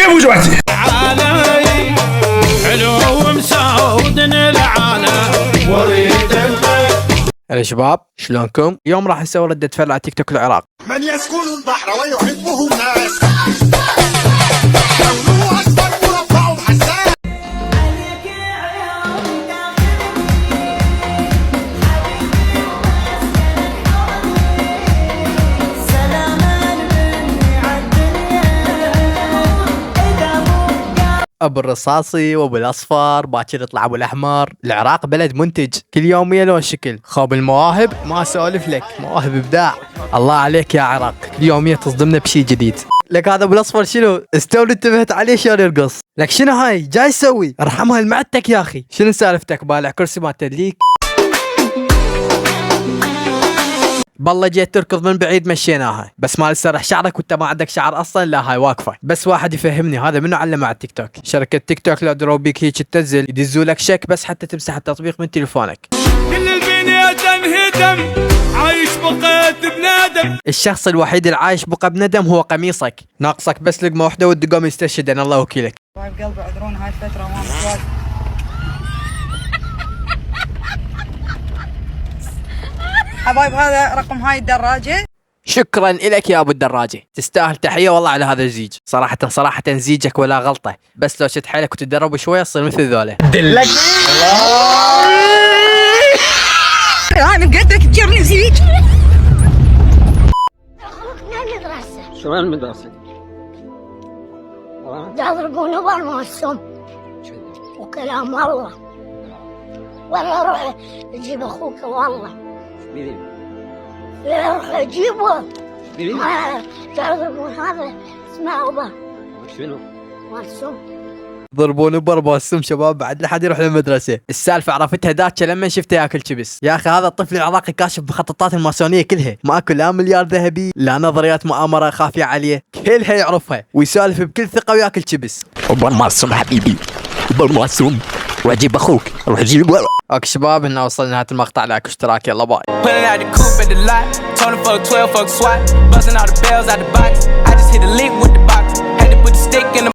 كيف وجبتي؟ علي حلو ومسعودني العالم وريد يا شباب شلونكم؟ اليوم راح نسوي ردة فعل على تيك توك العراق. من يسكن البحر ويحبه الناس لونه أصفر مربع حساس. ابو الرصاصي وابو الاصفر باكر يطلع ابو الاحمر. العراق بلد منتج، كل يوميا له شكل. خاب المواهب ما اسولف لك، مواهب ابداع. الله عليك يا عراق، كل يوميا تصدمنا بشي جديد. لك هذا ابو الاصفر شنو؟ استوني انتبهت عليه شلون يرقص. لك شنو هاي جاي يسوي؟ ارحمها لمعدتك يا اخي. شنو سالفتك بالع كرسي ما تدليك؟ بالله جيت تركض من بعيد مشيناها، بس ما تسرح شعرك وانت ما عندك شعر اصلا. لا هاي واقفه. بس واحد يفهمني هذا منو علمه على التيك توك؟ شركه تيك توك لو دروا بيك هيك تنزل يدزوا لك شيك بس حتى تمسح التطبيق من تليفونك. كل البنية انهدم عايش بقيت بندم. الشخص الوحيد اللي عايش بقى بندم هو قميصك. ناقصك بس لقمه واحده وتقوم يستشهد. انا الله وكيلك. طيب قلبي اعذرون هاي الفتره ما مسواق. حبايب هذا رقم هاي الدراجة. شكرا لك يا ابو الدراجه، تستاهل تحيه والله على هذا الزيج. صراحه زيجك ولا غلطه، بس لو شد حيلك وتدرب شويه تصير مثل ذولا. دلك انا قدك تجرني زيج. خلقنا المدرسة. شو المدرسة؟ يضربون بالمعصم وكلام والله. والله روح اجيب اخوك والله. روح اجيبه. ما يضربون هذا اسمه ابا. شنو؟ معصم. ضربون برباسم شباب بعد لحد يروح للمدرسه. السالفه عرفتها ذاك لما شفته ياكل شبس. يا اخي هذا الطفل العراقي كاشف بخططات الماسونيه كلها، ماكو لا مليار ذهبي لا نظريات مؤامره خافيه عليه، كلها يعرفها ويسالف بكل ثقه وياكل شبس. بالمعصوم حبيبي، بالمعصوم واجيب اخوك روح جيب. اوكي شباب هنا وصلنا لنهايه المقطع. لايك واشتراك يلا باي. Pulling out the coupe at the lot, told him fuck 12, fuck SWAT, busting all the bells out the box. I just hit a lick with the box, had to put the stick in the